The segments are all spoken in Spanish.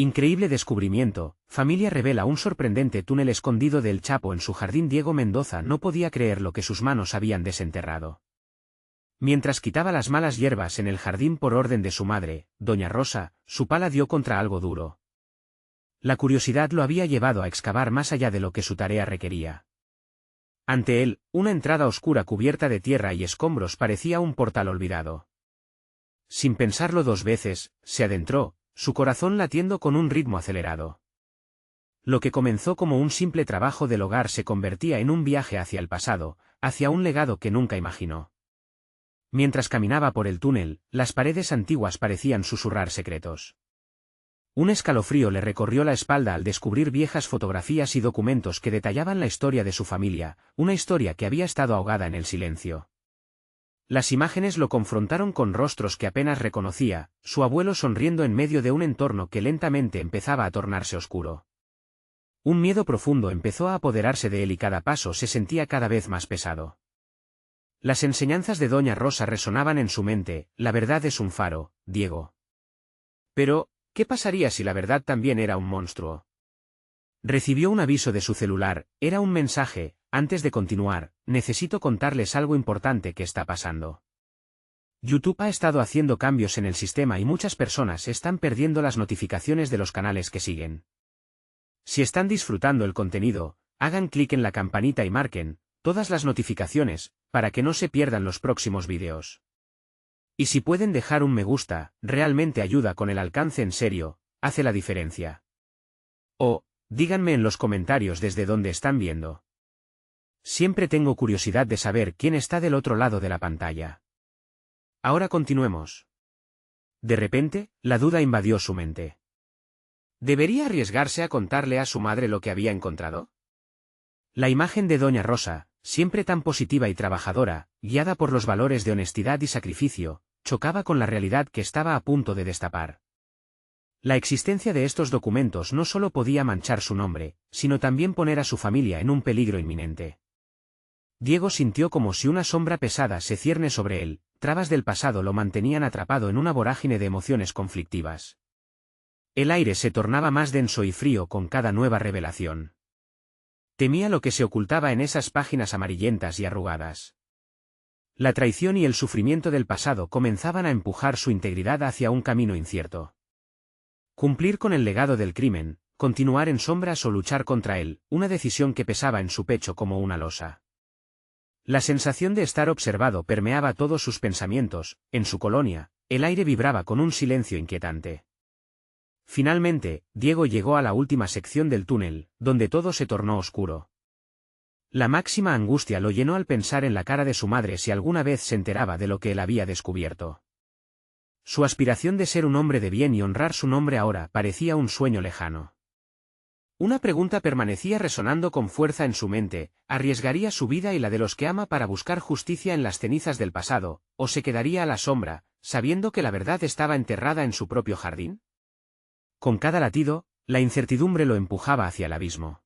Increíble descubrimiento, familia revela un sorprendente túnel escondido del Chapo en su jardín. Diego Mendoza no podía creer lo que sus manos habían desenterrado. Mientras quitaba las malas hierbas en el jardín por orden de su madre, doña Rosa, su pala dio contra algo duro. La curiosidad lo había llevado a excavar más allá de lo que su tarea requería. Ante él, una entrada oscura cubierta de tierra y escombros parecía un portal olvidado. Sin pensarlo dos veces, se adentró, su corazón latiendo con un ritmo acelerado. Lo que comenzó como un simple trabajo del hogar se convertía en un viaje hacia el pasado, hacia un legado que nunca imaginó. Mientras caminaba por el túnel, las paredes antiguas parecían susurrar secretos. Un escalofrío le recorrió la espalda al descubrir viejas fotografías y documentos que detallaban la historia de su familia, una historia que había estado ahogada en el silencio. Las imágenes lo confrontaron con rostros que apenas reconocía, su abuelo sonriendo en medio de un entorno que lentamente empezaba a tornarse oscuro. Un miedo profundo empezó a apoderarse de él y cada paso se sentía cada vez más pesado. Las enseñanzas de doña Rosa resonaban en su mente: la verdad es un faro, Diego. Pero, ¿qué pasaría si la verdad también era un monstruo? Recibió un aviso de su celular, era un mensaje: antes de continuar, necesito contarles algo importante que está pasando. YouTube ha estado haciendo cambios en el sistema y muchas personas están perdiendo las notificaciones de los canales que siguen. Si están disfrutando el contenido, hagan clic en la campanita y marquen todas las notificaciones, para que no se pierdan los próximos vídeos. Y si pueden dejar un me gusta, realmente ayuda con el alcance, en serio, hace la diferencia. O, díganme en los comentarios desde dónde están viendo. Siempre tengo curiosidad de saber quién está del otro lado de la pantalla. Ahora continuemos. De repente, la duda invadió su mente. ¿Debería arriesgarse a contarle a su madre lo que había encontrado? La imagen de doña Rosa, siempre tan positiva y trabajadora, guiada por los valores de honestidad y sacrificio, chocaba con la realidad que estaba a punto de destapar. La existencia de estos documentos no solo podía manchar su nombre, sino también poner a su familia en un peligro inminente. Diego sintió como si una sombra pesada se cierne sobre él, trabas del pasado lo mantenían atrapado en una vorágine de emociones conflictivas. El aire se tornaba más denso y frío con cada nueva revelación. Temía lo que se ocultaba en esas páginas amarillentas y arrugadas. La traición y el sufrimiento del pasado comenzaban a empujar su integridad hacia un camino incierto. Cumplir con el legado del crimen, continuar en sombras o luchar contra él, una decisión que pesaba en su pecho como una losa. La sensación de estar observado permeaba todos sus pensamientos. En su colonia, el aire vibraba con un silencio inquietante. Finalmente, Diego llegó a la última sección del túnel, donde todo se tornó oscuro. La máxima angustia lo llenó al pensar en la cara de su madre si alguna vez se enteraba de lo que él había descubierto. Su aspiración de ser un hombre de bien y honrar su nombre ahora parecía un sueño lejano. Una pregunta permanecía resonando con fuerza en su mente: ¿arriesgaría su vida y la de los que ama para buscar justicia en las cenizas del pasado, o se quedaría a la sombra, sabiendo que la verdad estaba enterrada en su propio jardín? Con cada latido, la incertidumbre lo empujaba hacia el abismo.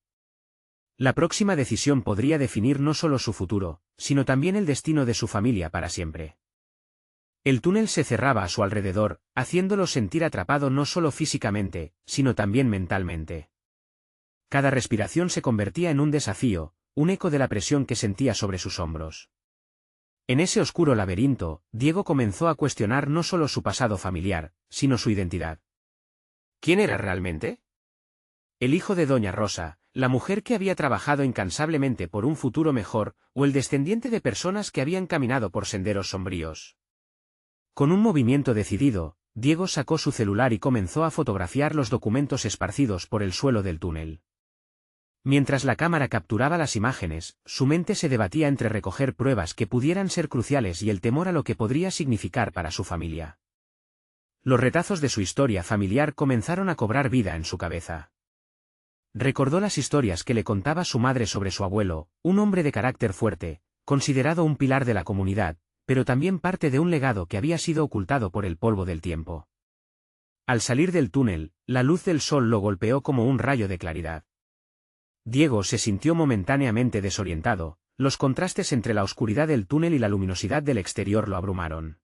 La próxima decisión podría definir no solo su futuro, sino también el destino de su familia para siempre. El túnel se cerraba a su alrededor, haciéndolo sentir atrapado no solo físicamente, sino también mentalmente. Cada respiración se convertía en un desafío, un eco de la presión que sentía sobre sus hombros. En ese oscuro laberinto, Diego comenzó a cuestionar no solo su pasado familiar, sino su identidad. ¿Quién era realmente? ¿El hijo de doña Rosa, la mujer que había trabajado incansablemente por un futuro mejor, o el descendiente de personas que habían caminado por senderos sombríos? Con un movimiento decidido, Diego sacó su celular y comenzó a fotografiar los documentos esparcidos por el suelo del túnel. Mientras la cámara capturaba las imágenes, su mente se debatía entre recoger pruebas que pudieran ser cruciales y el temor a lo que podría significar para su familia. Los retazos de su historia familiar comenzaron a cobrar vida en su cabeza. Recordó las historias que le contaba su madre sobre su abuelo, un hombre de carácter fuerte, considerado un pilar de la comunidad, pero también parte de un legado que había sido ocultado por el polvo del tiempo. Al salir del túnel, la luz del sol lo golpeó como un rayo de claridad. Diego se sintió momentáneamente desorientado, los contrastes entre la oscuridad del túnel y la luminosidad del exterior lo abrumaron.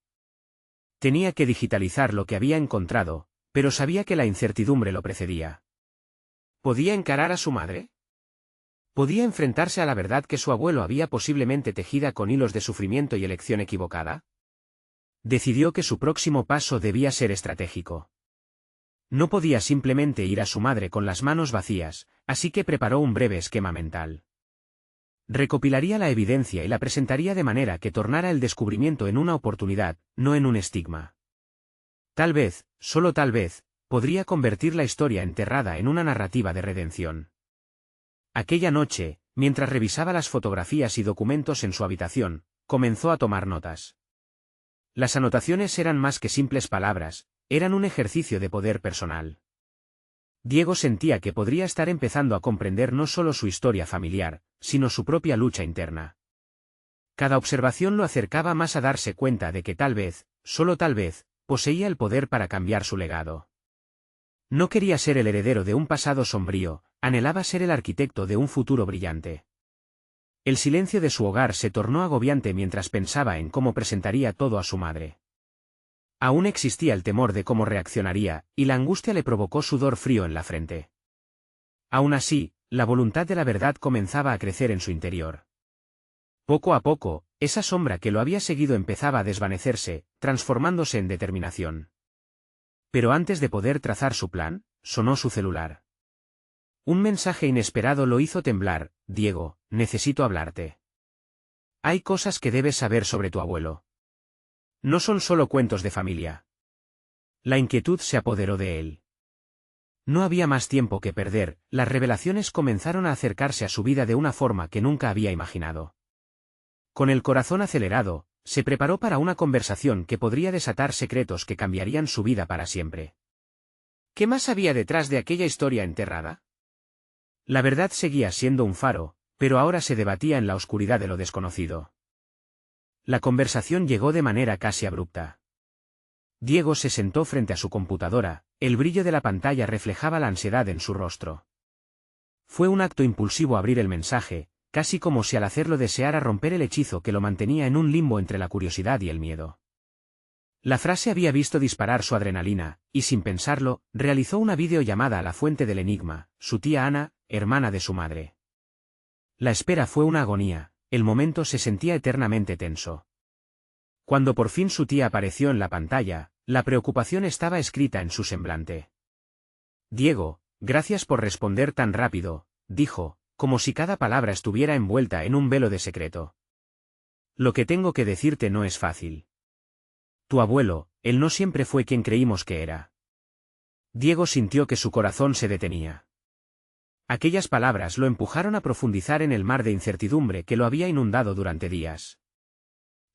Tenía que digitalizar lo que había encontrado, pero sabía que la incertidumbre lo precedía. ¿Podía encarar a su madre? ¿Podía enfrentarse a la verdad que su abuelo había posiblemente tejida con hilos de sufrimiento y elección equivocada? Decidió que su próximo paso debía ser estratégico. No podía simplemente ir a su madre con las manos vacías, así que preparó un breve esquema mental. Recopilaría la evidencia y la presentaría de manera que tornara el descubrimiento en una oportunidad, no en un estigma. Tal vez, solo tal vez, podría convertir la historia enterrada en una narrativa de redención. Aquella noche, mientras revisaba las fotografías y documentos en su habitación, comenzó a tomar notas. Las anotaciones eran más que simples palabras, eran un ejercicio de poder personal. Diego sentía que podría estar empezando a comprender no solo su historia familiar, sino su propia lucha interna. Cada observación lo acercaba más a darse cuenta de que tal vez, solo tal vez, poseía el poder para cambiar su legado. No quería ser el heredero de un pasado sombrío, anhelaba ser el arquitecto de un futuro brillante. El silencio de su hogar se tornó agobiante mientras pensaba en cómo presentaría todo a su madre. Aún existía el temor de cómo reaccionaría, y la angustia le provocó sudor frío en la frente. Aún así, la voluntad de la verdad comenzaba a crecer en su interior. Poco a poco, esa sombra que lo había seguido empezaba a desvanecerse, transformándose en determinación. Pero antes de poder trazar su plan, sonó su celular. Un mensaje inesperado lo hizo temblar. Diego, necesito hablarte. Hay cosas que debes saber sobre tu abuelo. No son solo cuentos de familia. La inquietud se apoderó de él. No había más tiempo que perder, las revelaciones comenzaron a acercarse a su vida de una forma que nunca había imaginado. Con el corazón acelerado, se preparó para una conversación que podría desatar secretos que cambiarían su vida para siempre. ¿Qué más había detrás de aquella historia enterrada? La verdad seguía siendo un faro, pero ahora se debatía en la oscuridad de lo desconocido. La conversación llegó de manera casi abrupta. Diego se sentó frente a su computadora, el brillo de la pantalla reflejaba la ansiedad en su rostro. Fue un acto impulsivo abrir el mensaje, casi como si al hacerlo deseara romper el hechizo que lo mantenía en un limbo entre la curiosidad y el miedo. La frase había visto disparar su adrenalina, y sin pensarlo, realizó una videollamada a la fuente del enigma, su tía Ana, hermana de su madre. La espera fue una agonía, el momento se sentía eternamente tenso. Cuando por fin su tía apareció en la pantalla, la preocupación estaba escrita en su semblante. Diego, gracias por responder tan rápido, dijo, como si cada palabra estuviera envuelta en un velo de secreto. Lo que tengo que decirte no es fácil. Tu abuelo, él no siempre fue quien creímos que era. Diego sintió que su corazón se detenía. Aquellas palabras lo empujaron a profundizar en el mar de incertidumbre que lo había inundado durante días.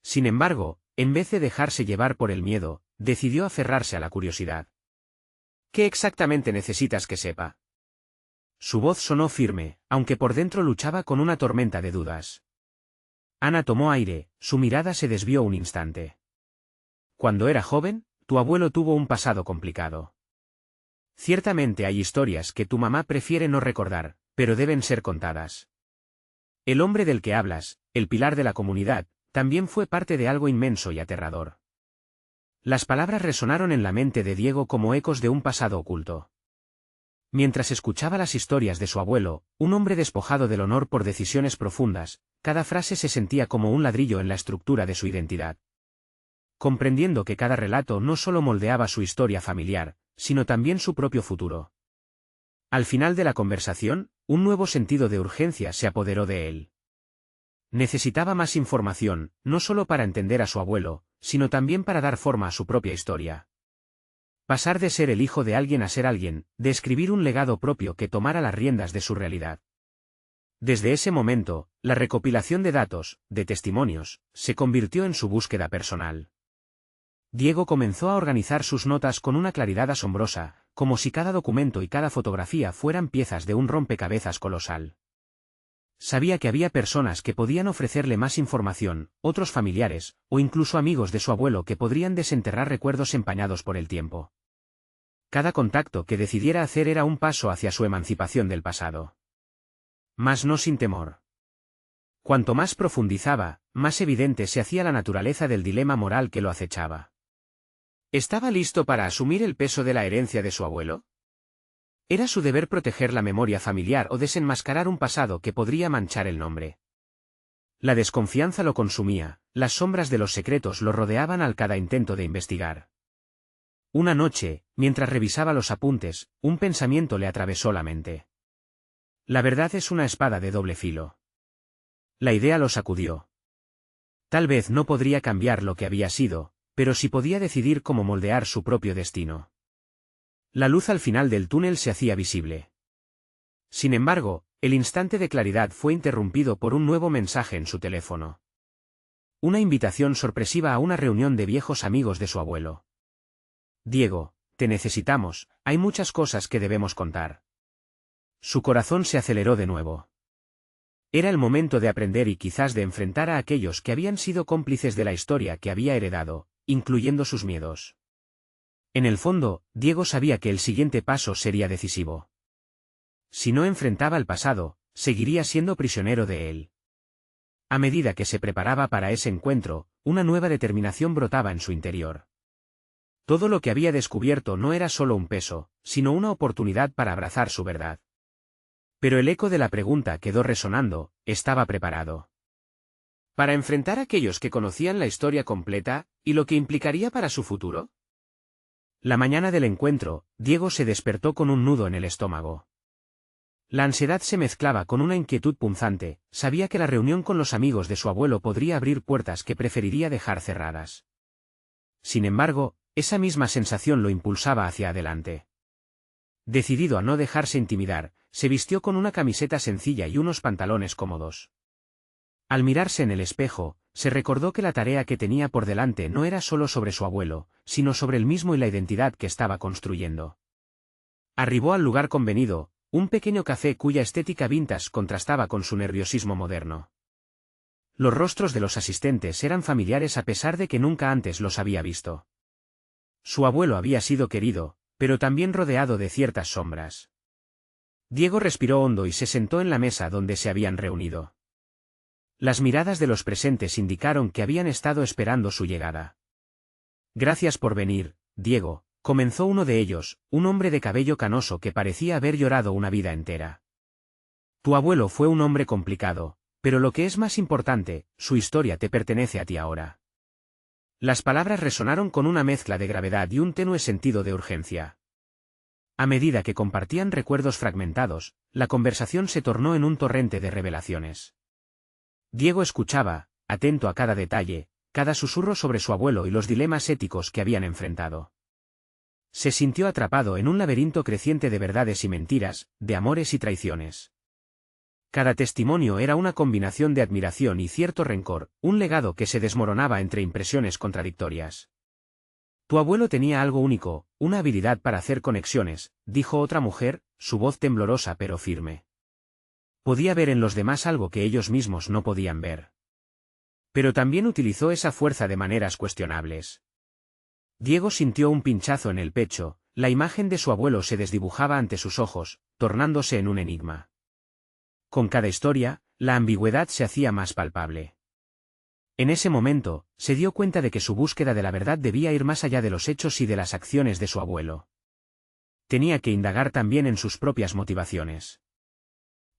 Sin embargo, en vez de dejarse llevar por el miedo, decidió aferrarse a la curiosidad. ¿Qué exactamente necesitas que sepa? Su voz sonó firme, aunque por dentro luchaba con una tormenta de dudas. Ana tomó aire, su mirada se desvió un instante. Cuando era joven, tu abuelo tuvo un pasado complicado. Ciertamente hay historias que tu mamá prefiere no recordar, pero deben ser contadas. El hombre del que hablas, el pilar de la comunidad, también fue parte de algo inmenso y aterrador. Las palabras resonaron en la mente de Diego como ecos de un pasado oculto. Mientras escuchaba las historias de su abuelo, un hombre despojado del honor por decisiones profundas, cada frase se sentía como un ladrillo en la estructura de su identidad. Comprendiendo que cada relato no solo moldeaba su historia familiar, sino también su propio futuro. Al final de la conversación, un nuevo sentido de urgencia se apoderó de él. Necesitaba más información, no solo para entender a su abuelo, sino también para dar forma a su propia historia. Pasar de ser el hijo de alguien a ser alguien, de escribir un legado propio que tomara las riendas de su realidad. Desde ese momento, la recopilación de datos, de testimonios, se convirtió en su búsqueda personal. Diego comenzó a organizar sus notas con una claridad asombrosa, como si cada documento y cada fotografía fueran piezas de un rompecabezas colosal. Sabía que había personas que podían ofrecerle más información, otros familiares, o incluso amigos de su abuelo que podrían desenterrar recuerdos empañados por el tiempo. Cada contacto que decidiera hacer era un paso hacia su emancipación del pasado. Mas no sin temor. Cuanto más profundizaba, más evidente se hacía la naturaleza del dilema moral que lo acechaba. ¿Estaba listo para asumir el peso de la herencia de su abuelo? Era su deber proteger la memoria familiar o desenmascarar un pasado que podría manchar el nombre. La desconfianza lo consumía, las sombras de los secretos lo rodeaban al cada intento de investigar. Una noche, mientras revisaba los apuntes, un pensamiento le atravesó la mente. La verdad es una espada de doble filo. La idea lo sacudió. Tal vez no podría cambiar lo que había sido, pero sí podía decidir cómo moldear su propio destino. La luz al final del túnel se hacía visible. Sin embargo, el instante de claridad fue interrumpido por un nuevo mensaje en su teléfono. Una invitación sorpresiva a una reunión de viejos amigos de su abuelo. Diego, te necesitamos, hay muchas cosas que debemos contar. Su corazón se aceleró de nuevo. Era el momento de aprender y quizás de enfrentar a aquellos que habían sido cómplices de la historia que había heredado, incluyendo sus miedos. En el fondo, Diego sabía que el siguiente paso sería decisivo. Si no enfrentaba el pasado, seguiría siendo prisionero de él. A medida que se preparaba para ese encuentro, una nueva determinación brotaba en su interior. Todo lo que había descubierto no era solo un peso, sino una oportunidad para abrazar su verdad. Pero el eco de la pregunta quedó resonando, ¿estaba preparado para enfrentar a aquellos que conocían la historia completa, y lo que implicaría para su futuro? La mañana del encuentro, Diego se despertó con un nudo en el estómago. La ansiedad se mezclaba con una inquietud punzante, sabía que la reunión con los amigos de su abuelo podría abrir puertas que preferiría dejar cerradas. Sin embargo, esa misma sensación lo impulsaba hacia adelante. Decidido a no dejarse intimidar, se vistió con una camiseta sencilla y unos pantalones cómodos. Al mirarse en el espejo, se recordó que la tarea que tenía por delante no era solo sobre su abuelo, sino sobre él mismo y la identidad que estaba construyendo. Arribó al lugar convenido, un pequeño café cuya estética vintage contrastaba con su nerviosismo moderno. Los rostros de los asistentes eran familiares a pesar de que nunca antes los había visto. Su abuelo había sido querido, pero también rodeado de ciertas sombras. Diego respiró hondo y se sentó en la mesa donde se habían reunido. Las miradas de los presentes indicaron que habían estado esperando su llegada. Gracias por venir, Diego, comenzó uno de ellos, un hombre de cabello canoso que parecía haber llorado una vida entera. Tu abuelo fue un hombre complicado, pero lo que es más importante, su historia te pertenece a ti ahora. Las palabras resonaron con una mezcla de gravedad y un tenue sentido de urgencia. A medida que compartían recuerdos fragmentados, la conversación se tornó en un torrente de revelaciones. Diego escuchaba, atento a cada detalle, cada susurro sobre su abuelo y los dilemas éticos que habían enfrentado. Se sintió atrapado en un laberinto creciente de verdades y mentiras, de amores y traiciones. Cada testimonio era una combinación de admiración y cierto rencor, un legado que se desmoronaba entre impresiones contradictorias. Tu abuelo tenía algo único, una habilidad para hacer conexiones, dijo otra mujer, su voz temblorosa pero firme. Podía ver en los demás algo que ellos mismos no podían ver. Pero también utilizó esa fuerza de maneras cuestionables. Diego sintió un pinchazo en el pecho, la imagen de su abuelo se desdibujaba ante sus ojos, tornándose en un enigma. Con cada historia, la ambigüedad se hacía más palpable. En ese momento, se dio cuenta de que su búsqueda de la verdad debía ir más allá de los hechos y de las acciones de su abuelo. Tenía que indagar también en sus propias motivaciones.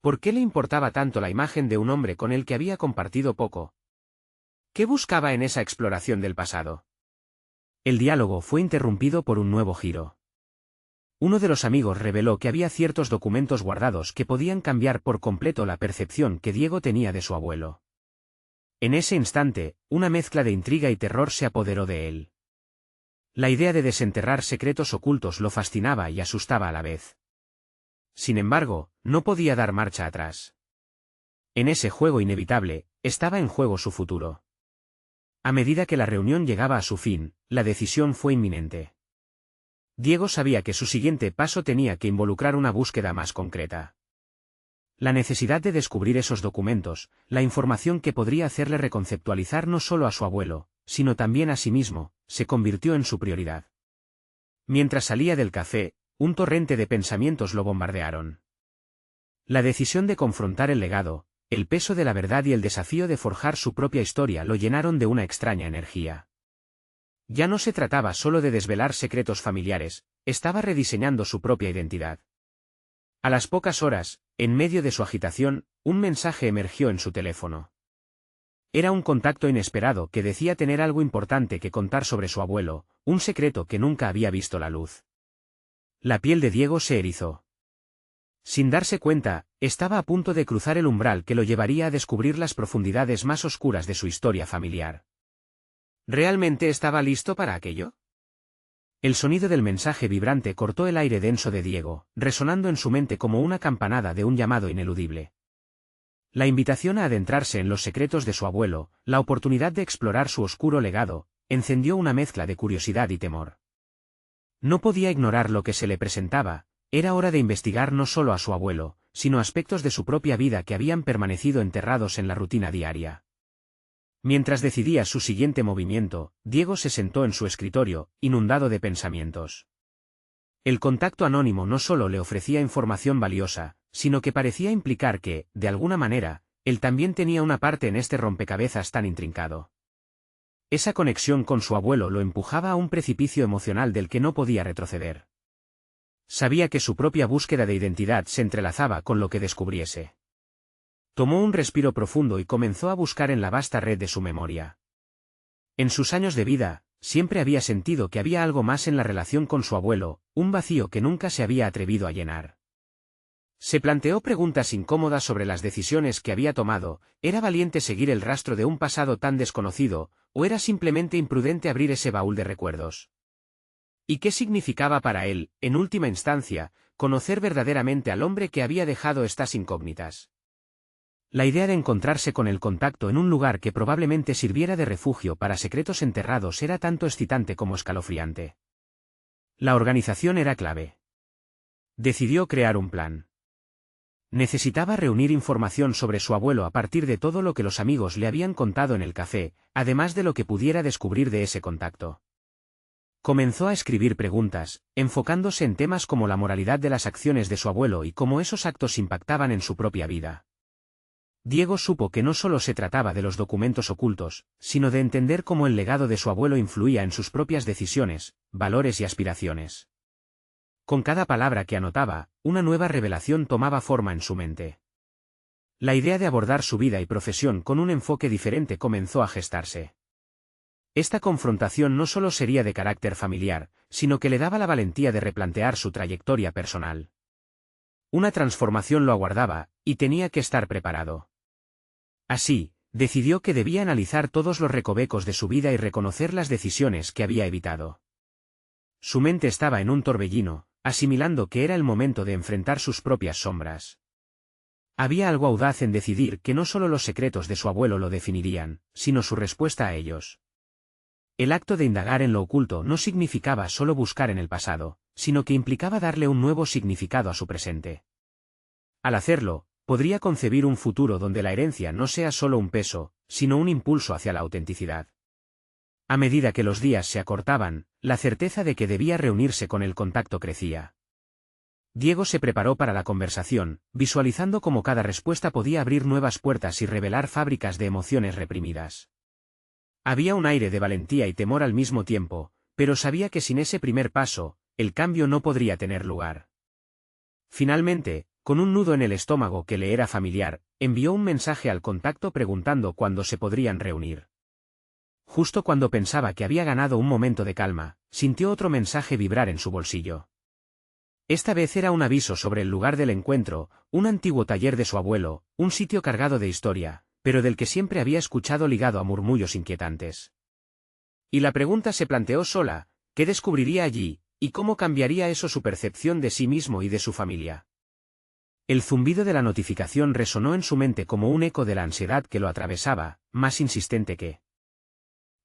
¿Por qué le importaba tanto la imagen de un hombre con el que había compartido poco? ¿Qué buscaba en esa exploración del pasado? El diálogo fue interrumpido por un nuevo giro. Uno de los amigos reveló que había ciertos documentos guardados que podían cambiar por completo la percepción que Diego tenía de su abuelo. En ese instante, una mezcla de intriga y terror se apoderó de él. La idea de desenterrar secretos ocultos lo fascinaba y asustaba a la vez. Sin embargo, no podía dar marcha atrás. En ese juego inevitable, estaba en juego su futuro. A medida que la reunión llegaba a su fin, la decisión fue inminente. Diego sabía que su siguiente paso tenía que involucrar una búsqueda más concreta. La necesidad de descubrir esos documentos, la información que podría hacerle reconceptualizar no solo a su abuelo, sino también a sí mismo, se convirtió en su prioridad. Mientras salía del café, un torrente de pensamientos lo bombardearon. La decisión de confrontar el legado, el peso de la verdad y el desafío de forjar su propia historia lo llenaron de una extraña energía. Ya no se trataba solo de desvelar secretos familiares, estaba rediseñando su propia identidad. A las pocas horas, en medio de su agitación, un mensaje emergió en su teléfono. Era un contacto inesperado que decía tener algo importante que contar sobre su abuelo, un secreto que nunca había visto la luz. La piel de Diego se erizó. Sin darse cuenta, estaba a punto de cruzar el umbral que lo llevaría a descubrir las profundidades más oscuras de su historia familiar. ¿Realmente estaba listo para aquello? El sonido del mensaje vibrante cortó el aire denso de Diego, resonando en su mente como una campanada de un llamado ineludible. La invitación a adentrarse en los secretos de su abuelo, la oportunidad de explorar su oscuro legado, encendió una mezcla de curiosidad y temor. No podía ignorar lo que se le presentaba, era hora de investigar no solo a su abuelo, sino aspectos de su propia vida que habían permanecido enterrados en la rutina diaria. Mientras decidía su siguiente movimiento, Diego se sentó en su escritorio, inundado de pensamientos. El contacto anónimo no solo le ofrecía información valiosa, sino que parecía implicar que, de alguna manera, él también tenía una parte en este rompecabezas tan intrincado. Esa conexión con su abuelo lo empujaba a un precipicio emocional del que no podía retroceder. Sabía que su propia búsqueda de identidad se entrelazaba con lo que descubriese. Tomó un respiro profundo y comenzó a buscar en la vasta red de su memoria. En sus años de vida, siempre había sentido que había algo más en la relación con su abuelo, un vacío que nunca se había atrevido a llenar. Se planteó preguntas incómodas sobre las decisiones que había tomado, ¿era valiente seguir el rastro de un pasado tan desconocido, o era simplemente imprudente abrir ese baúl de recuerdos? ¿Y qué significaba para él, en última instancia, conocer verdaderamente al hombre que había dejado estas incógnitas? La idea de encontrarse con el contacto en un lugar que probablemente sirviera de refugio para secretos enterrados era tanto excitante como escalofriante. La organización era clave. Decidió crear un plan. Necesitaba reunir información sobre su abuelo a partir de todo lo que los amigos le habían contado en el café, además de lo que pudiera descubrir de ese contacto. Comenzó a escribir preguntas, enfocándose en temas como la moralidad de las acciones de su abuelo y cómo esos actos impactaban en su propia vida. Diego supo que no solo se trataba de los documentos ocultos, sino de entender cómo el legado de su abuelo influía en sus propias decisiones, valores y aspiraciones. Con cada palabra que anotaba, una nueva revelación tomaba forma en su mente. La idea de abordar su vida y profesión con un enfoque diferente comenzó a gestarse. Esta confrontación no solo sería de carácter familiar, sino que le daba la valentía de replantear su trayectoria personal. Una transformación lo aguardaba, y tenía que estar preparado. Así, decidió que debía analizar todos los recovecos de su vida y reconocer las decisiones que había evitado. Su mente estaba en un torbellino, asimilando que era el momento de enfrentar sus propias sombras. Había algo audaz en decidir que no solo los secretos de su abuelo lo definirían, sino su respuesta a ellos. El acto de indagar en lo oculto no significaba solo buscar en el pasado, sino que implicaba darle un nuevo significado a su presente. Al hacerlo, podría concebir un futuro donde la herencia no sea solo un peso, sino un impulso hacia la autenticidad. A medida que los días se acortaban, la certeza de que debía reunirse con el contacto crecía. Diego se preparó para la conversación, visualizando cómo cada respuesta podía abrir nuevas puertas y revelar fábricas de emociones reprimidas. Había un aire de valentía y temor al mismo tiempo, pero sabía que sin ese primer paso, el cambio no podría tener lugar. Finalmente, con un nudo en el estómago que le era familiar, envió un mensaje al contacto preguntando cuándo se podrían reunir. Justo cuando pensaba que había ganado un momento de calma, sintió otro mensaje vibrar en su bolsillo. Esta vez era un aviso sobre el lugar del encuentro, un antiguo taller de su abuelo, un sitio cargado de historia, pero del que siempre había escuchado ligado a murmullos inquietantes. Y la pregunta se planteó sola, ¿qué descubriría allí, y cómo cambiaría eso su percepción de sí mismo y de su familia? El zumbido de la notificación resonó en su mente como un eco de la ansiedad que lo atravesaba, más insistente que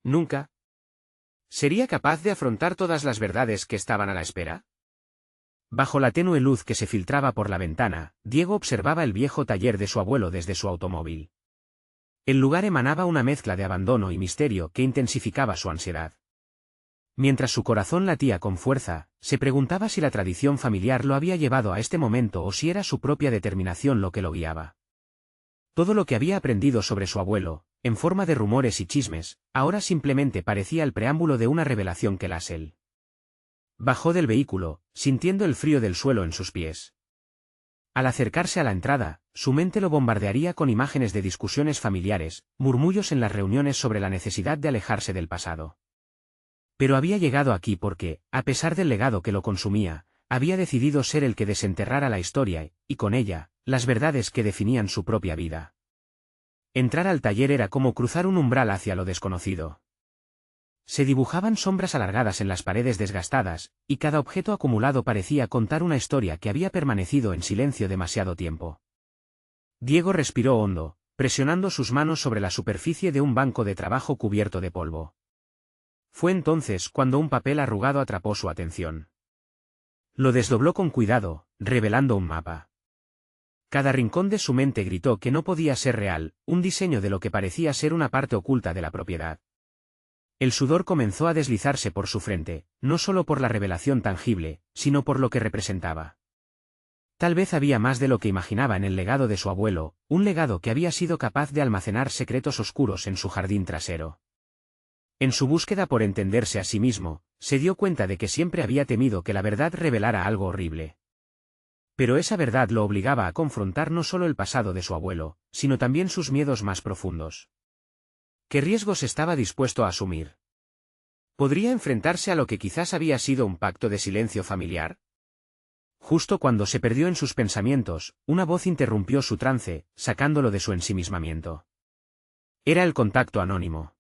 nunca. ¿Sería capaz de afrontar todas las verdades que estaban a la espera? Bajo la tenue luz que se filtraba por la ventana, Diego observaba el viejo taller de su abuelo desde su automóvil. El lugar emanaba una mezcla de abandono y misterio que intensificaba su ansiedad. Mientras su corazón latía con fuerza, se preguntaba si la tradición familiar lo había llevado a este momento o si era su propia determinación lo que lo guiaba. Todo lo que había aprendido sobre su abuelo, en forma de rumores y chismes, ahora simplemente parecía el preámbulo de una revelación que Lassell. Bajó del vehículo, sintiendo el frío del suelo en sus pies. Al acercarse a la entrada, su mente lo bombardearía con imágenes de discusiones familiares, murmullos en las reuniones sobre la necesidad de alejarse del pasado. Pero había llegado aquí porque, a pesar del legado que lo consumía, había decidido ser el que desenterrara la historia y, con ella, las verdades que definían su propia vida. Entrar al taller era como cruzar un umbral hacia lo desconocido. Se dibujaban sombras alargadas en las paredes desgastadas, y cada objeto acumulado parecía contar una historia que había permanecido en silencio demasiado tiempo. Diego respiró hondo, presionando sus manos sobre la superficie de un banco de trabajo cubierto de polvo. Fue entonces cuando un papel arrugado atrapó su atención. Lo desdobló con cuidado, revelando un mapa. Cada rincón de su mente gritó que no podía ser real, un diseño de lo que parecía ser una parte oculta de la propiedad. El sudor comenzó a deslizarse por su frente, no solo por la revelación tangible, sino por lo que representaba. Tal vez había más de lo que imaginaba en el legado de su abuelo, un legado que había sido capaz de almacenar secretos oscuros en su jardín trasero. En su búsqueda por entenderse a sí mismo, se dio cuenta de que siempre había temido que la verdad revelara algo horrible. Pero esa verdad lo obligaba a confrontar no solo el pasado de su abuelo, sino también sus miedos más profundos. ¿Qué riesgos estaba dispuesto a asumir? ¿Podría enfrentarse a lo que quizás había sido un pacto de silencio familiar? Justo cuando se perdió en sus pensamientos, una voz interrumpió su trance, sacándolo de su ensimismamiento. Era el contacto anónimo.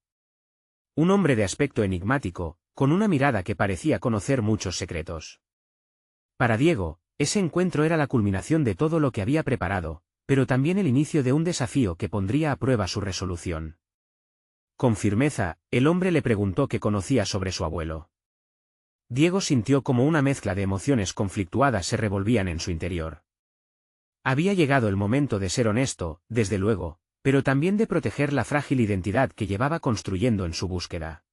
Un hombre de aspecto enigmático, con una mirada que parecía conocer muchos secretos. Para Diego, ese encuentro era la culminación de todo lo que había preparado, pero también el inicio de un desafío que pondría a prueba su resolución. Con firmeza, el hombre le preguntó qué conocía sobre su abuelo. Diego sintió como una mezcla de emociones conflictuadas se revolvían en su interior. Había llegado el momento de ser honesto, desde luego, pero también de proteger la frágil identidad que llevaba construyendo en su búsqueda.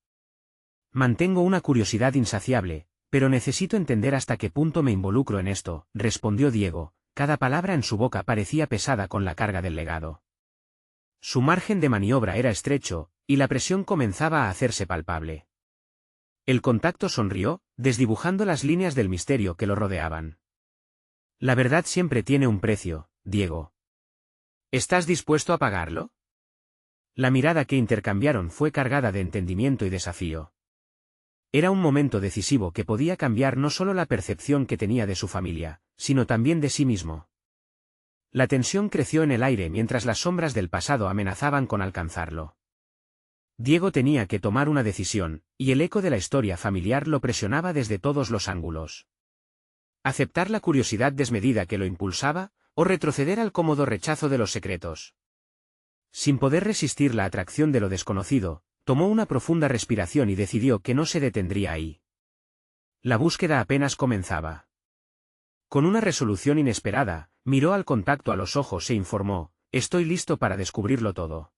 Mantengo una curiosidad insaciable, pero necesito entender hasta qué punto me involucro en esto, respondió Diego, cada palabra en su boca parecía pesada con la carga del legado. Su margen de maniobra era estrecho, y la presión comenzaba a hacerse palpable. El contacto sonrió, desdibujando las líneas del misterio que lo rodeaban. La verdad siempre tiene un precio, Diego. ¿Estás dispuesto a pagarlo? La mirada que intercambiaron fue cargada de entendimiento y desafío. Era un momento decisivo que podía cambiar no solo la percepción que tenía de su familia, sino también de sí mismo. La tensión creció en el aire mientras las sombras del pasado amenazaban con alcanzarlo. Diego tenía que tomar una decisión, y el eco de la historia familiar lo presionaba desde todos los ángulos. ¿Aceptar la curiosidad desmedida que lo impulsaba, o retroceder al cómodo rechazo de los secretos? Sin poder resistir la atracción de lo desconocido, tomó una profunda respiración y decidió que no se detendría ahí. La búsqueda apenas comenzaba. Con una resolución inesperada, miró al contacto a los ojos e informó: «Estoy listo para descubrirlo todo».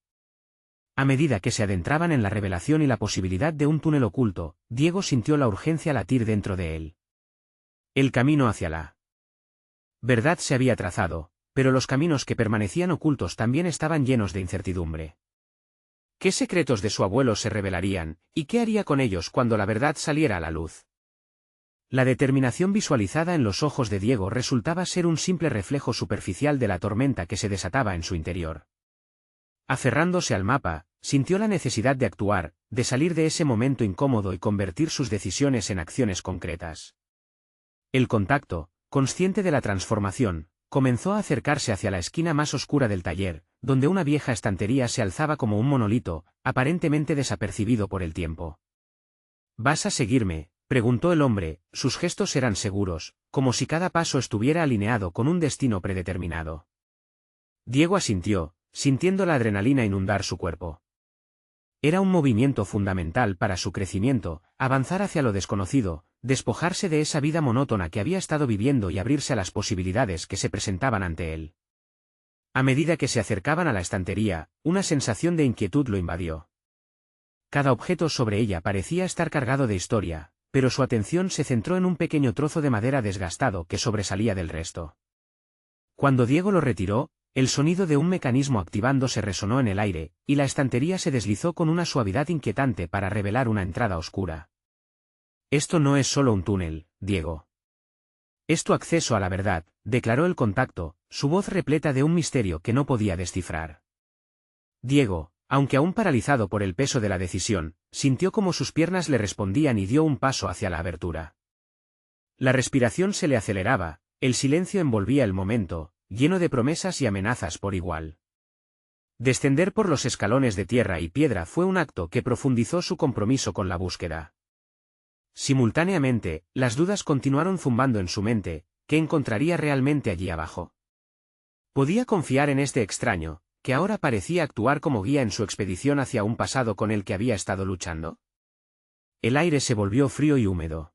A medida que se adentraban en la revelación y la posibilidad de un túnel oculto, Diego sintió la urgencia latir dentro de él. El camino hacia la verdad se había trazado, pero los caminos que permanecían ocultos también estaban llenos de incertidumbre. ¿Qué secretos de su abuelo se revelarían, y qué haría con ellos cuando la verdad saliera a la luz? La determinación visualizada en los ojos de Diego resultaba ser un simple reflejo superficial de la tormenta que se desataba en su interior. Aferrándose al mapa, sintió la necesidad de actuar, de salir de ese momento incómodo y convertir sus decisiones en acciones concretas. El contacto, consciente de la transformación, comenzó a acercarse hacia la esquina más oscura del taller, donde una vieja estantería se alzaba como un monolito, aparentemente desapercibido por el tiempo. «¿Vas a seguirme?», preguntó el hombre, sus gestos eran seguros, como si cada paso estuviera alineado con un destino predeterminado. Diego asintió, sintiendo la adrenalina inundar su cuerpo. Era un movimiento fundamental para su crecimiento, avanzar hacia lo desconocido, despojarse de esa vida monótona que había estado viviendo y abrirse a las posibilidades que se presentaban ante él. A medida que se acercaban a la estantería, una sensación de inquietud lo invadió. Cada objeto sobre ella parecía estar cargado de historia, pero su atención se centró en un pequeño trozo de madera desgastado que sobresalía del resto. Cuando Diego lo retiró, el sonido de un mecanismo activándose resonó en el aire, y la estantería se deslizó con una suavidad inquietante para revelar una entrada oscura. Esto no es solo un túnel, Diego. Es tu acceso a la verdad, declaró el contacto, su voz repleta de un misterio que no podía descifrar. Diego, aunque aún paralizado por el peso de la decisión, sintió como sus piernas le respondían y dio un paso hacia la abertura. La respiración se le aceleraba, el silencio envolvía el momento, lleno de promesas y amenazas por igual. Descender por los escalones de tierra y piedra fue un acto que profundizó su compromiso con la búsqueda. Simultáneamente, las dudas continuaron zumbando en su mente, ¿qué encontraría realmente allí abajo? ¿Podía confiar en este extraño, que ahora parecía actuar como guía en su expedición hacia un pasado con el que había estado luchando? El aire se volvió frío y húmedo.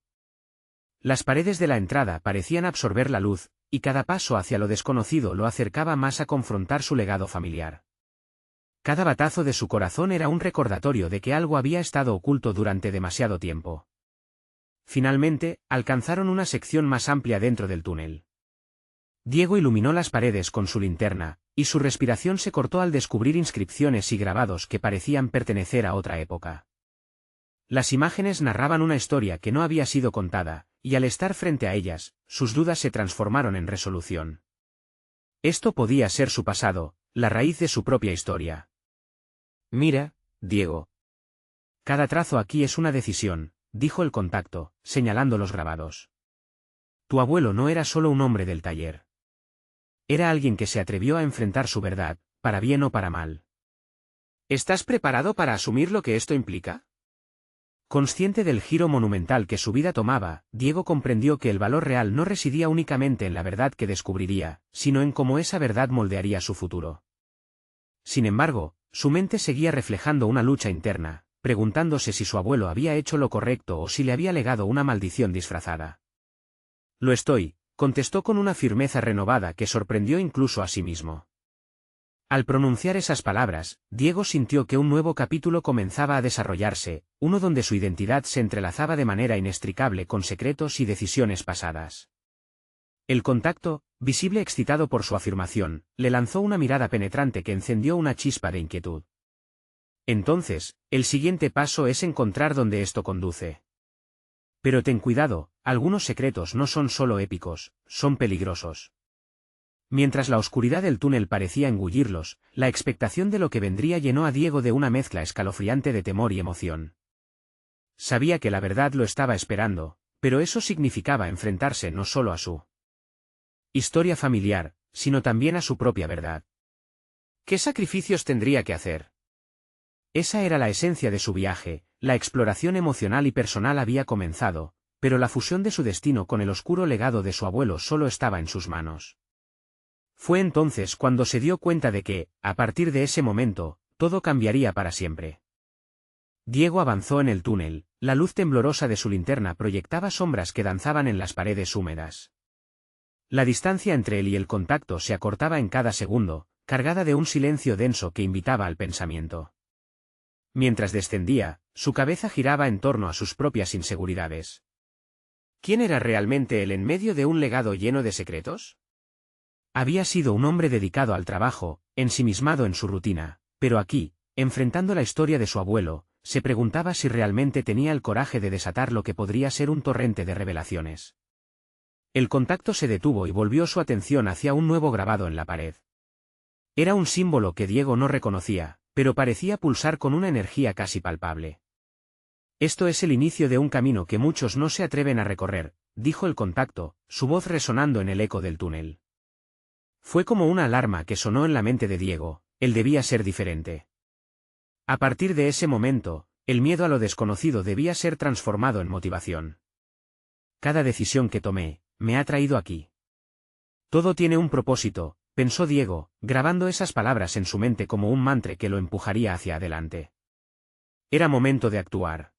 Las paredes de la entrada parecían absorber la luz, y cada paso hacia lo desconocido lo acercaba más a confrontar su legado familiar. Cada batazo de su corazón era un recordatorio de que algo había estado oculto durante demasiado tiempo. Finalmente, alcanzaron una sección más amplia dentro del túnel. Diego iluminó las paredes con su linterna, y su respiración se cortó al descubrir inscripciones y grabados que parecían pertenecer a otra época. Las imágenes narraban una historia que no había sido contada, y al estar frente a ellas, sus dudas se transformaron en resolución. Esto podía ser su pasado, la raíz de su propia historia. Mira, Diego. Cada trazo aquí es una decisión, dijo el contacto, señalando los grabados. Tu abuelo no era solo un hombre del taller. Era alguien que se atrevió a enfrentar su verdad, para bien o para mal. ¿Estás preparado para asumir lo que esto implica? Consciente del giro monumental que su vida tomaba, Diego comprendió que el valor real no residía únicamente en la verdad que descubriría, sino en cómo esa verdad moldearía su futuro. Sin embargo, su mente seguía reflejando una lucha interna, preguntándose si su abuelo había hecho lo correcto o si le había legado una maldición disfrazada. Lo estoy, contestó con una firmeza renovada que sorprendió incluso a sí mismo. Al pronunciar esas palabras, Diego sintió que un nuevo capítulo comenzaba a desarrollarse, uno donde su identidad se entrelazaba de manera inextricable con secretos y decisiones pasadas. El contacto, visible excitado por su afirmación, le lanzó una mirada penetrante que encendió una chispa de inquietud. Entonces, el siguiente paso es encontrar dónde esto conduce. Pero ten cuidado, algunos secretos no son solo épicos, son peligrosos. Mientras la oscuridad del túnel parecía engullirlos, la expectación de lo que vendría llenó a Diego de una mezcla escalofriante de temor y emoción. Sabía que la verdad lo estaba esperando, pero eso significaba enfrentarse no solo a su historia familiar, sino también a su propia verdad. ¿Qué sacrificios tendría que hacer? Esa era la esencia de su viaje, la exploración emocional y personal había comenzado, pero la fusión de su destino con el oscuro legado de su abuelo solo estaba en sus manos. Fue entonces cuando se dio cuenta de que, a partir de ese momento, todo cambiaría para siempre. Diego avanzó en el túnel, la luz temblorosa de su linterna proyectaba sombras que danzaban en las paredes húmedas. La distancia entre él y el contacto se acortaba en cada segundo, cargada de un silencio denso que invitaba al pensamiento. Mientras descendía, su cabeza giraba en torno a sus propias inseguridades. ¿Quién era realmente él en medio de un legado lleno de secretos? Había sido un hombre dedicado al trabajo, ensimismado en su rutina, pero aquí, enfrentando la historia de su abuelo, se preguntaba si realmente tenía el coraje de desatar lo que podría ser un torrente de revelaciones. El contacto se detuvo y volvió su atención hacia un nuevo grabado en la pared. Era un símbolo que Diego no reconocía, pero parecía pulsar con una energía casi palpable. Esto es el inicio de un camino que muchos no se atreven a recorrer, dijo el contacto, su voz resonando en el eco del túnel. Fue como una alarma que sonó en la mente de Diego, él debía ser diferente. A partir de ese momento, el miedo a lo desconocido debía ser transformado en motivación. Cada decisión que tomé, me ha traído aquí. Todo tiene un propósito, pensó Diego, grabando esas palabras en su mente como un mantra que lo empujaría hacia adelante. Era momento de actuar.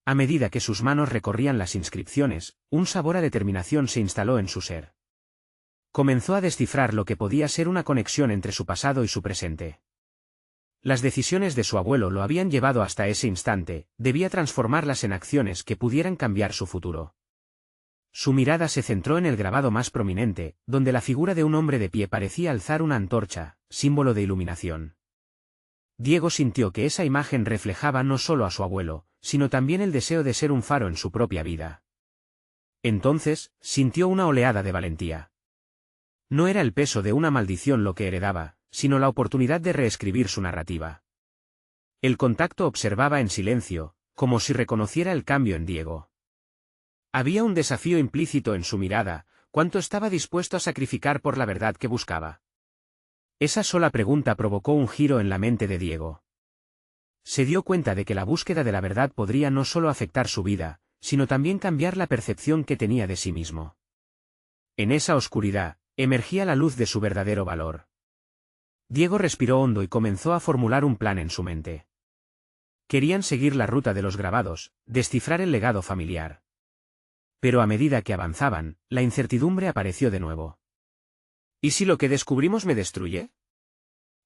A medida que sus manos recorrían las inscripciones, un sabor a determinación se instaló en su ser. Comenzó a descifrar lo que podía ser una conexión entre su pasado y su presente. Las decisiones de su abuelo lo habían llevado hasta ese instante, debía transformarlas en acciones que pudieran cambiar su futuro. Su mirada se centró en el grabado más prominente, donde la figura de un hombre de pie parecía alzar una antorcha, símbolo de iluminación. Diego sintió que esa imagen reflejaba no solo a su abuelo, sino también el deseo de ser un faro en su propia vida. Entonces, sintió una oleada de valentía. No era el peso de una maldición lo que heredaba, sino la oportunidad de reescribir su narrativa. El contacto observaba en silencio, como si reconociera el cambio en Diego. Había un desafío implícito en su mirada, ¿cuánto estaba dispuesto a sacrificar por la verdad que buscaba? Esa sola pregunta provocó un giro en la mente de Diego. Se dio cuenta de que la búsqueda de la verdad podría no solo afectar su vida, sino también cambiar la percepción que tenía de sí mismo. En esa oscuridad, emergía la luz de su verdadero valor. Diego respiró hondo y comenzó a formular un plan en su mente. Querían seguir la ruta de los grabados, descifrar el legado familiar. Pero a medida que avanzaban, la incertidumbre apareció de nuevo. ¿Y si lo que descubrimos me destruye?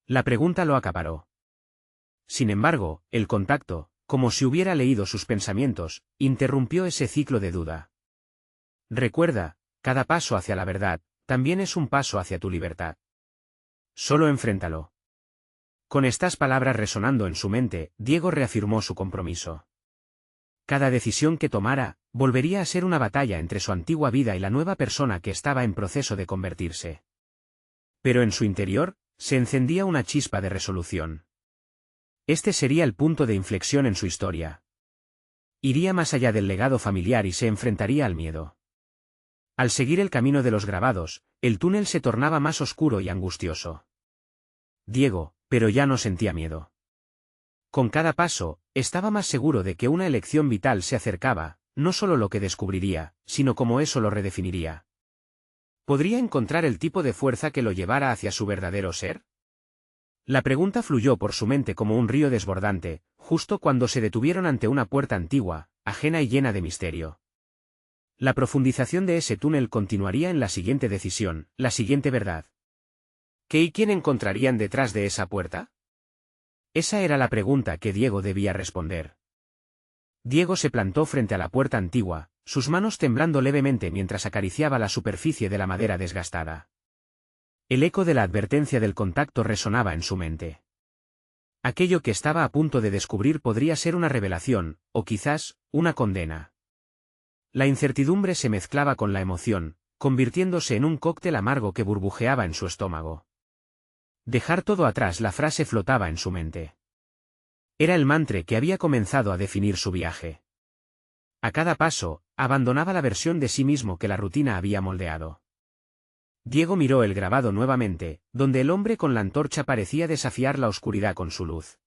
La pregunta lo acaparó. Sin embargo, el contacto, como si hubiera leído sus pensamientos, interrumpió ese ciclo de duda. Recuerda, cada paso hacia la verdad, también es un paso hacia tu libertad. Solo enfréntalo. Con estas palabras resonando en su mente, Diego reafirmó su compromiso. Cada decisión que tomara, volvería a ser una batalla entre su antigua vida y la nueva persona que estaba en proceso de convertirse. Pero en su interior, se encendía una chispa de resolución. Este sería el punto de inflexión en su historia. Iría más allá del legado familiar y se enfrentaría al miedo. Al seguir el camino de los grabados, el túnel se tornaba más oscuro y angustioso. Diego, pero ya no sentía miedo. Con cada paso, estaba más seguro de que una elección vital se acercaba, no solo lo que descubriría, sino cómo eso lo redefiniría. ¿Podría encontrar el tipo de fuerza que lo llevara hacia su verdadero ser? La pregunta fluyó por su mente como un río desbordante, justo cuando se detuvieron ante una puerta antigua, ajena y llena de misterio. La profundización de ese túnel continuaría en la siguiente decisión, la siguiente verdad. ¿Qué y quién encontrarían detrás de esa puerta? Esa era la pregunta que Diego debía responder. Diego se plantó frente a la puerta antigua, sus manos temblando levemente mientras acariciaba la superficie de la madera desgastada. El eco de la advertencia del contacto resonaba en su mente. Aquello que estaba a punto de descubrir podría ser una revelación, o quizás, una condena. La incertidumbre se mezclaba con la emoción, convirtiéndose en un cóctel amargo que burbujeaba en su estómago. Dejar todo atrás, la frase flotaba en su mente. Era el mantra que había comenzado a definir su viaje. A cada paso, abandonaba la versión de sí mismo que la rutina había moldeado. Diego miró el grabado nuevamente, donde el hombre con la antorcha parecía desafiar la oscuridad con su luz.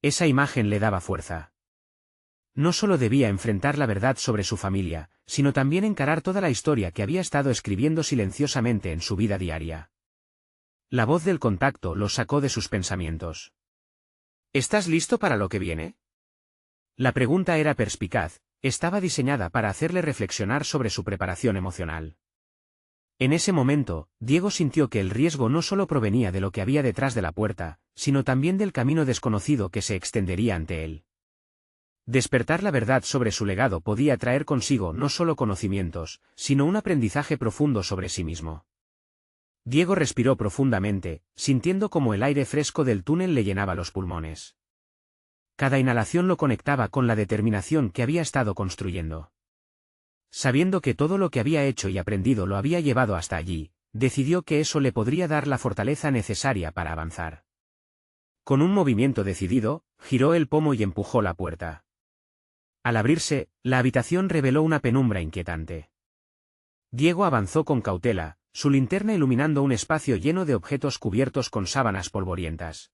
Esa imagen le daba fuerza. No solo debía enfrentar la verdad sobre su familia, sino también encarar toda la historia que había estado escribiendo silenciosamente en su vida diaria. La voz del contacto lo sacó de sus pensamientos. ¿Estás listo para lo que viene? La pregunta era perspicaz, estaba diseñada para hacerle reflexionar sobre su preparación emocional. En ese momento, Diego sintió que el riesgo no solo provenía de lo que había detrás de la puerta, sino también del camino desconocido que se extendería ante él. Despertar la verdad sobre su legado podía traer consigo no solo conocimientos, sino un aprendizaje profundo sobre sí mismo. Diego respiró profundamente, sintiendo como el aire fresco del túnel le llenaba los pulmones. Cada inhalación lo conectaba con la determinación que había estado construyendo. Sabiendo que todo lo que había hecho y aprendido lo había llevado hasta allí, decidió que eso le podría dar la fortaleza necesaria para avanzar. Con un movimiento decidido, giró el pomo y empujó la puerta. Al abrirse, la habitación reveló una penumbra inquietante. Diego avanzó con cautela, su linterna iluminando un espacio lleno de objetos cubiertos con sábanas polvorientas.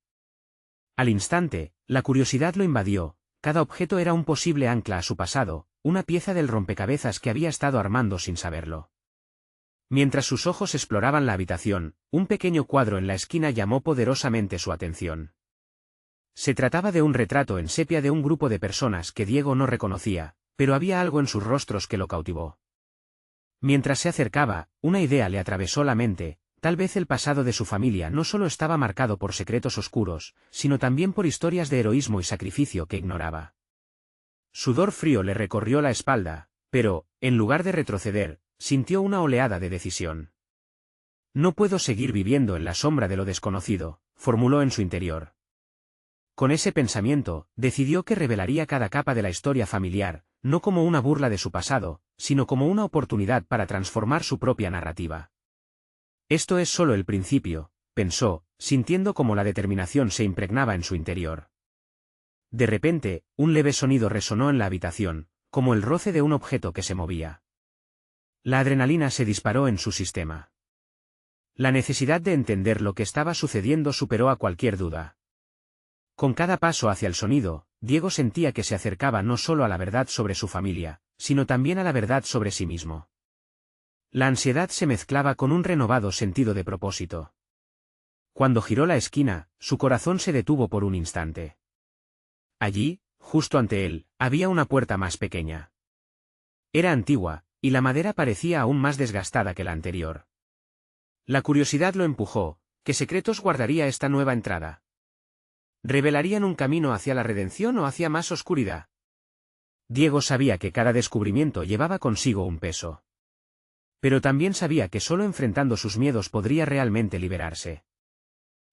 Al instante, la curiosidad lo invadió, cada objeto era un posible ancla a su pasado, una pieza del rompecabezas que había estado armando sin saberlo. Mientras sus ojos exploraban la habitación, un pequeño cuadro en la esquina llamó poderosamente su atención. Se trataba de un retrato en sepia de un grupo de personas que Diego no reconocía, pero había algo en sus rostros que lo cautivó. Mientras se acercaba, una idea le atravesó la mente, tal vez el pasado de su familia no solo estaba marcado por secretos oscuros, sino también por historias de heroísmo y sacrificio que ignoraba. Sudor frío le recorrió la espalda, Pero, en lugar de retroceder, sintió una oleada de decisión. No puedo seguir viviendo en la sombra de lo desconocido, formuló en su interior. Con ese pensamiento, decidió que revelaría cada capa de la historia familiar, no como una burla de su pasado, sino como una oportunidad para transformar su propia narrativa. Esto es solo el principio, pensó, sintiendo cómo la determinación se impregnaba en su interior. De repente, un leve sonido resonó en la habitación, como el roce de un objeto que se movía. La adrenalina se disparó en su sistema. La necesidad de entender lo que estaba sucediendo superó a cualquier duda. Con cada paso hacia el sonido, Diego sentía que se acercaba no solo a la verdad sobre su familia, sino también a la verdad sobre sí mismo. La ansiedad se mezclaba con un renovado sentido de propósito. Cuando giró la esquina, su corazón se detuvo por un instante. Allí, justo ante él, había una puerta más pequeña. Era antigua, y la madera parecía aún más desgastada que la anterior. La curiosidad lo empujó. ¿Qué secretos guardaría esta nueva entrada? ¿Revelarían un camino hacia la redención o hacia más oscuridad? Diego sabía que cada descubrimiento llevaba consigo un peso. Pero también sabía que solo enfrentando sus miedos podría realmente liberarse.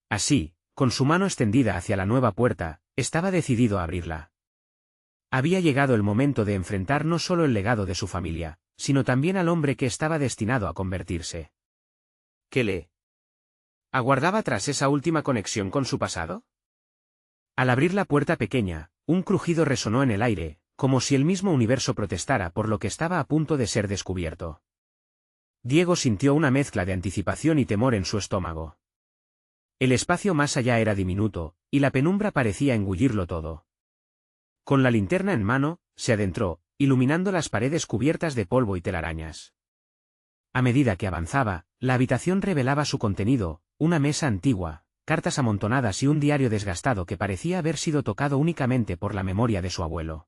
Así, con su mano extendida hacia la nueva puerta, estaba decidido a abrirla. Había llegado el momento de enfrentar no solo el legado de su familia, sino también al hombre que estaba destinado a convertirse. ¿Qué le aguardaba tras esa última conexión con su pasado? Al abrir la puerta pequeña, un crujido resonó en el aire, como si el mismo universo protestara por lo que estaba a punto de ser descubierto. Diego sintió una mezcla de anticipación y temor en su estómago. El espacio más allá era diminuto, y la penumbra parecía engullirlo todo. Con la linterna en mano, se adentró, iluminando las paredes cubiertas de polvo y telarañas. A medida que avanzaba, la habitación revelaba su contenido, una mesa antigua, cartas amontonadas y un diario desgastado que parecía haber sido tocado únicamente por la memoria de su abuelo.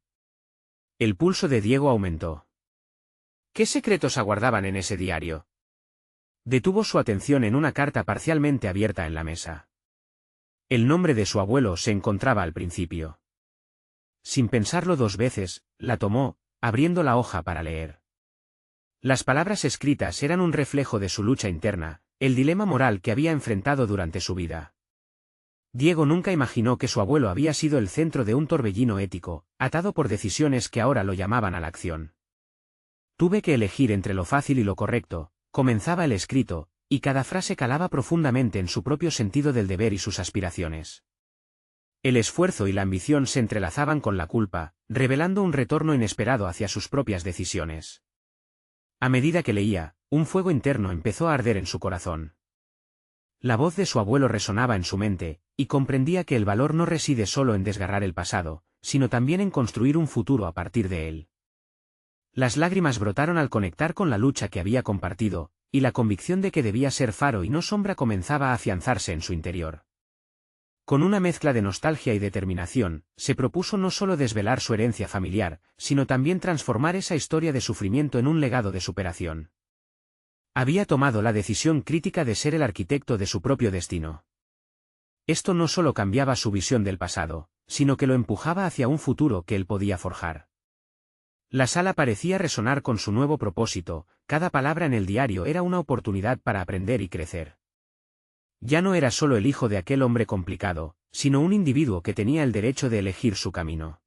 El pulso de Diego aumentó. ¿Qué secretos aguardaban en ese diario? Detuvo su atención en una carta parcialmente abierta en la mesa. El nombre de su abuelo se encontraba al principio. Sin pensarlo dos veces, la tomó, abriendo la hoja para leer. Las palabras escritas eran un reflejo de su lucha interna, el dilema moral que había enfrentado durante su vida. Diego nunca imaginó que su abuelo había sido el centro de un torbellino ético, atado por decisiones que ahora lo llamaban a la acción. Tuve que elegir entre lo fácil y lo correcto, comenzaba el escrito, y cada frase calaba profundamente en su propio sentido del deber y sus aspiraciones. El esfuerzo y la ambición se entrelazaban con la culpa, revelando un retorno inesperado hacia sus propias decisiones. A medida que leía, un fuego interno empezó a arder en su corazón. La voz de su abuelo resonaba en su mente, y comprendía que el valor no reside solo en desgarrar el pasado, sino también en construir un futuro a partir de él. Las lágrimas brotaron al conectar con la lucha que había compartido, y la convicción de que debía ser faro y no sombra comenzaba a afianzarse en su interior. Con una mezcla de nostalgia y determinación, se propuso no solo desvelar su herencia familiar, sino también transformar esa historia de sufrimiento en un legado de superación. Había tomado la decisión crítica de ser el arquitecto de su propio destino. Esto no solo cambiaba su visión del pasado, sino que lo empujaba hacia un futuro que él podía forjar. La sala parecía resonar con su nuevo propósito, cada palabra en el diario era una oportunidad para aprender y crecer. Ya no era solo el hijo de aquel hombre complicado, sino un individuo que tenía el derecho de elegir su camino.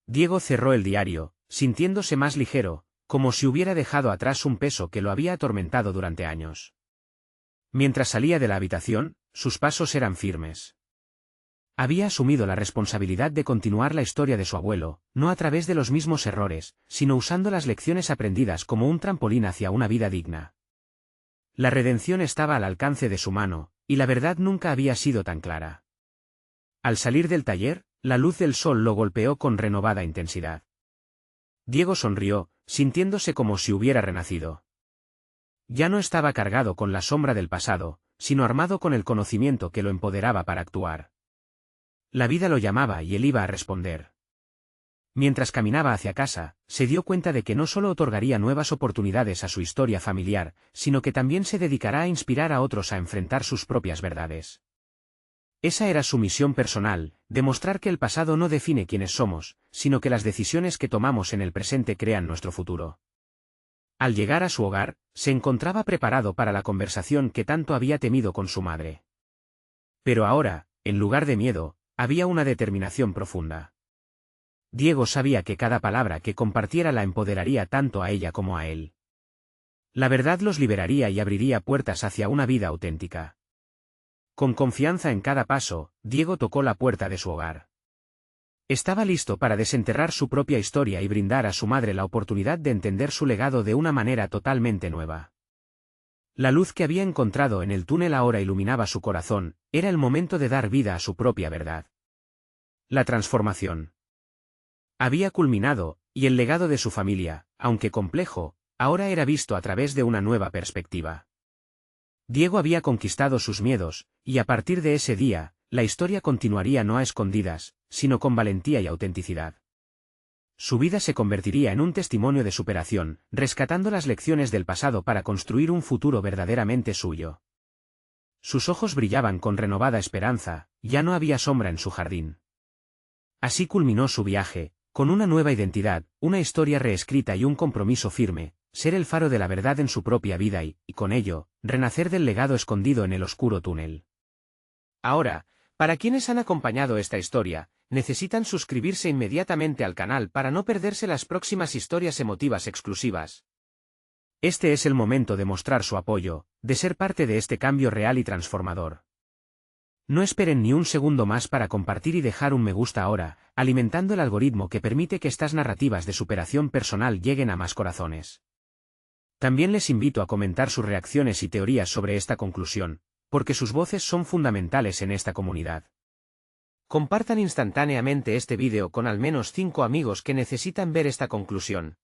Diego cerró el diario, sintiéndose más ligero, como si hubiera dejado atrás un peso que lo había atormentado durante años. Mientras salía de la habitación, sus pasos eran firmes. Había asumido la responsabilidad de continuar la historia de su abuelo, no a través de los mismos errores, sino usando las lecciones aprendidas como un trampolín hacia una vida digna. La redención estaba al alcance de su mano, y la verdad nunca había sido tan clara. Al salir del taller, la luz del sol lo golpeó con renovada intensidad. Diego sonrió, sintiéndose como si hubiera renacido. Ya no estaba cargado con la sombra del pasado, sino armado con el conocimiento que lo empoderaba para actuar. La vida lo llamaba y él iba a responder. Mientras caminaba hacia casa, se dio cuenta de que no solo otorgaría nuevas oportunidades a su historia familiar, sino que también se dedicará a inspirar a otros a enfrentar sus propias verdades. Esa era su misión personal, demostrar que el pasado no define quiénes somos, sino que las decisiones que tomamos en el presente crean nuestro futuro. Al llegar a su hogar, se encontraba preparado para la conversación que tanto había temido con su madre. Pero ahora, en lugar de miedo, había una determinación profunda. Diego sabía que cada palabra que compartiera la empoderaría tanto a ella como a él. La verdad los liberaría y abriría puertas hacia una vida auténtica. Con confianza en cada paso, Diego tocó la puerta de su hogar. Estaba listo para desenterrar su propia historia y brindar a su madre la oportunidad de entender su legado de una manera totalmente nueva. La luz que había encontrado en el túnel ahora iluminaba su corazón, era el momento de dar vida a su propia verdad. La transformación había culminado, y el legado de su familia, aunque complejo, ahora era visto a través de una nueva perspectiva. Diego había conquistado sus miedos, y a partir de ese día, la historia continuaría no a escondidas, sino con valentía y autenticidad. Su vida se convertiría en un testimonio de superación, rescatando las lecciones del pasado para construir un futuro verdaderamente suyo. Sus ojos brillaban con renovada esperanza, ya no había sombra en su jardín. Así culminó su viaje, con una nueva identidad, una historia reescrita y un compromiso firme, ser el faro de la verdad en su propia vida y, con ello, renacer del legado escondido en el oscuro túnel. Ahora, para quienes han acompañado esta historia, necesitan suscribirse inmediatamente al canal para no perderse las próximas historias emotivas exclusivas. Este es el momento de mostrar su apoyo, de ser parte de este cambio real y transformador. No esperen ni un segundo más para compartir y dejar un me gusta ahora, alimentando el algoritmo que permite que estas narrativas de superación personal lleguen a más corazones. También les invito a comentar sus reacciones y teorías sobre esta conclusión, porque sus voces son fundamentales en esta comunidad. Compartan instantáneamente este vídeo con al menos 5 amigos que necesitan ver esta conclusión.